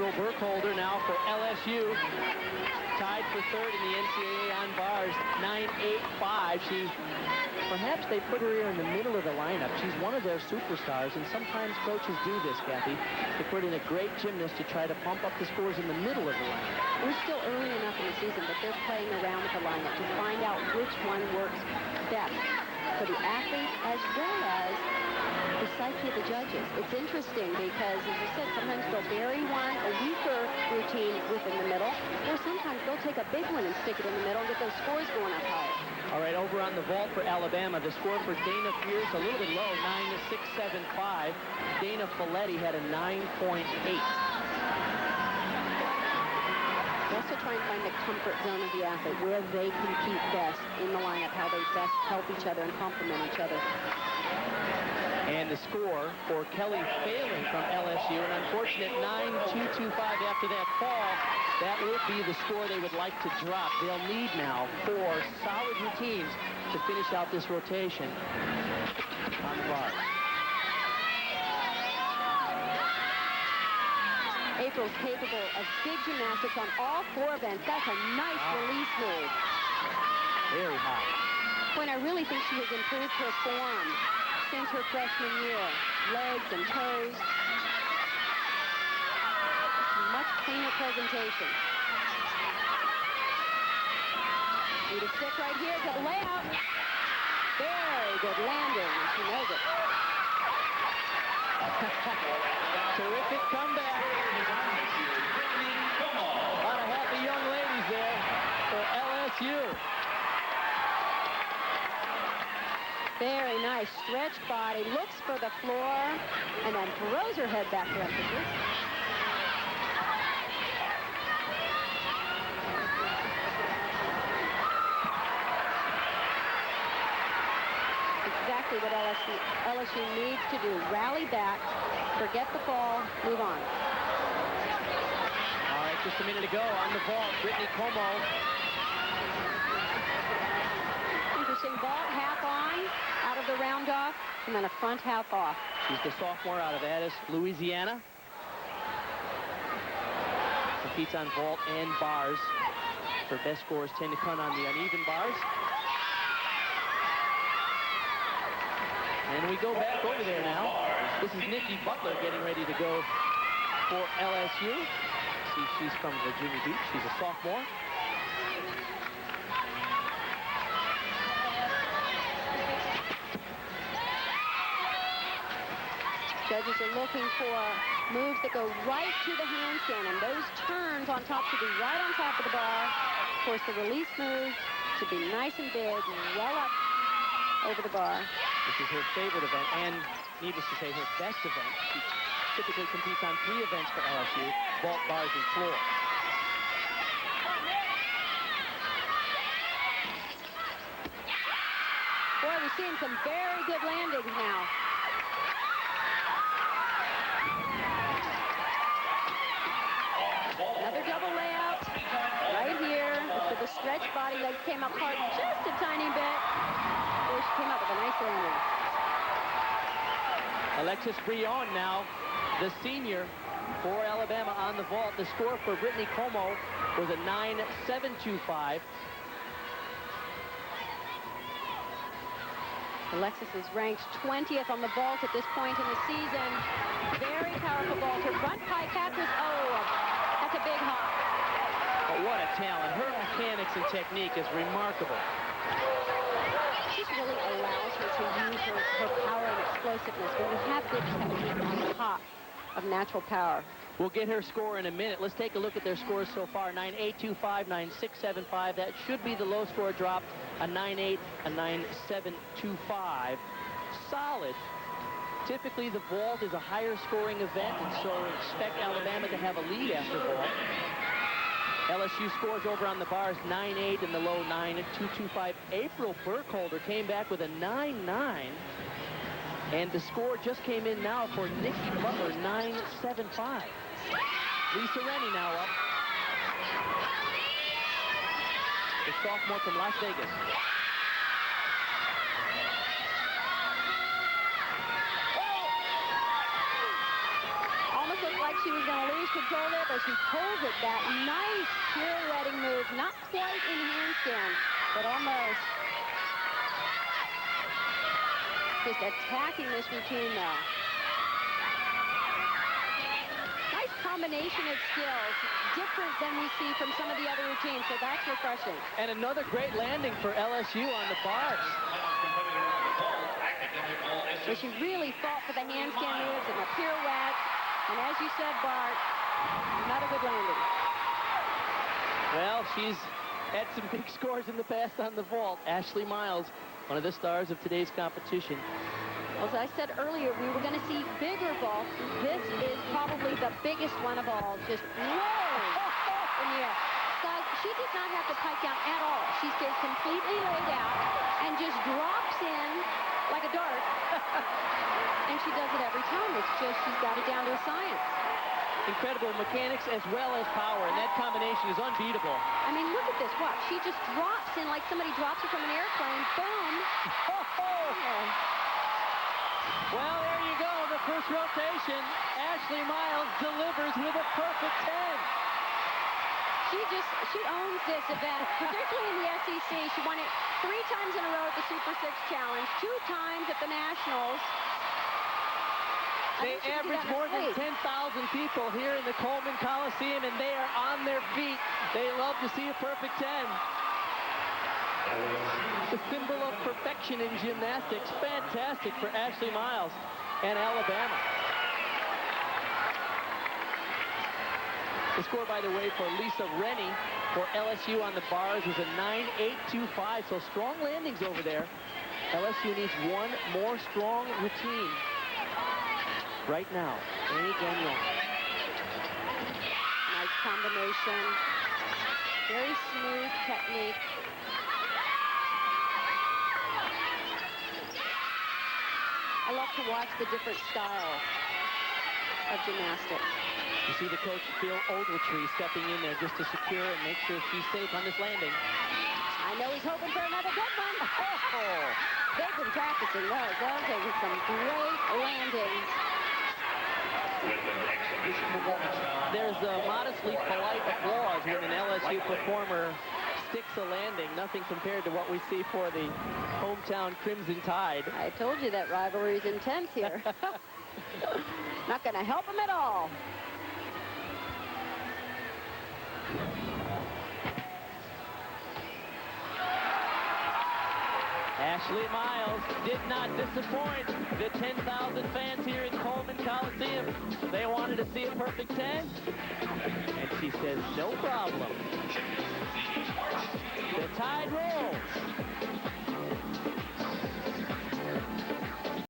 April Burkholder now for LSU. Tied for third in the NCAA on bars, 9.85. Perhaps they put her here in the middle of the lineup. She's one of their superstars, and sometimes coaches do this, Kathy. They put in a great gymnast to try to pump up the scores in the middle of the lineup. We're still early enough in the season, but they're playing around with the lineup to find out which one works best for the athletes as well as the psyche of the judges. It's interesting because, as you said, sometimes they'll bury one, a weaker routine within the middle, or sometimes they'll take a big one and stick it in the middle and get those scores going up higher. All right, over on the vault for Alabama, the score for Dana Pierce a little bit low, 9.675. Dana Folletti had a 9.8. Also try and find the comfort zone of the athlete, where they compete best in the lineup, how they best help each other and complement each other. And the score for Kelly Phelan from LSU, an unfortunate 9.225 after that fall. That will be the score they would like to drop. They'll need now 4 solid routines to finish out this rotation on the bar. April's capable of big gymnastics on all 4 events. That's a nice release move. Very high. When I really think she has improved her form since her freshman year. Legs and toes. Much cleaner presentation. Need a stick right here to the layout. Very good landing, and she knows it. Terrific comeback. A lot of happy young ladies there for LSU. Very nice stretched body, looks for the floor, and then throws her head back for emphasis. Exactly what LSU needs to do. Rally back, forget the fall, move on. All right, just a minute to go on the vault. Britney Comeaux. Interesting vault, half on, out of the round off, and then a front half off. She's the sophomore out of Addis, Louisiana. Competes on vault and bars. Her best scores tend to come on the uneven bars. And we go back over there now. This is Nicki Butler getting ready to go for LSU. See, she's from Virginia Beach. She's a sophomore. Judges are looking for moves that go right to the handstand, and those turns on top should be right on top of the bar. Of course, the release move should be nice and big, well up over the bar. This is her favorite event, and needless to say, her best event. She typically competes on 3 events for LSU, vault, bars, and floor. Boy, we're seeing some very good landings now. Another double layout right here with the stretched body. Legs came up hard just a tiny bit. Boy, she came up with a nice landing. Alexis Brion now, the senior for Alabama on the vault. The score for Britney Comeaux was a 9.725. Alexis is ranked 20th on the vault at this point in the season. Very powerful vaulter. Front pie catches. Oh, that's a big hop. But what a talent. Her mechanics and technique is remarkable. This really allows her to use her power and explosiveness when you have good technique on top of natural power. We'll get her score in a minute. Let's take a look at their scores so far. 9.825, 9.675. That should be the low score dropped. A 9.8, a 9.725. Solid. Typically, the vault is a higher scoring event, and so expect Alabama to have a lead after vault. LSU scores over on the bars 9.8 in the low 9.225. April Burkholder came back with a 9.9. And the score just came in now for Nicki Butler, 9.75. Lisa Rennie now up. The sophomore from Las Vegas. Almost looked like she was going to series control there, but she pulls it back. Nice pirouetting move. Not quite in handstand, but almost. Just attacking this routine, though. Nice combination of skills. Different than we see from some of the other routines, so that's refreshing. And another great landing for LSU on the bars. So she really fought for the handstand moves and the pirouette. And as you said, Bart, not a good landing. Well, she's had some big scores in the past on the vault. Ashley Miles, one of the stars of today's competition. Well, as I said earlier, we were going to see bigger vaults. This is probably the biggest one of all. Just whoa in the air. Guys, she did not have to pipe down at all. She stays completely laid out and just drops in like a dart. And she does it every time. It's just she's got it down to a science. Incredible mechanics as well as power, and that combination is unbeatable. I mean, look at this. Watch. She just drops in like somebody drops her from an airplane. Boom. Well, there you go. The first rotation. Ashley Miles delivers with a perfect 10. She owns this event, particularly in the SEC. She won it 3 times in a row at the Super 6 Challenge, 2 times at the Nationals. They average more than 10,000 people here in the Coleman Coliseum, and they are on their feet. They love to see a perfect 10. The symbol of perfection in gymnastics. Fantastic for Ashley Miles and Alabama. The score, by the way, for Lisa Rennie for LSU on the bars was a 9.825, so strong landings over there. LSU needs one more strong routine right now. Gagnon. Nice combination. Very smooth technique. I love to watch the different styles of gymnastics. You see the coach, Bill Ogletree, stepping in there just to secure and make sure she's safe on this landing. I know he's hoping for another good one. Oh, they've been practicing those. They're taking some great landings. There's a modestly polite applause when an LSU performer sticks a landing. Nothing compared to what we see for the hometown Crimson Tide. I told you that rivalry is intense here. Not going to help him at all. Ashley Miles did not disappoint the 10,000 fans here in Coleman Coliseum. They wanted to see a perfect 10, and she says, no problem. The Tide rolls.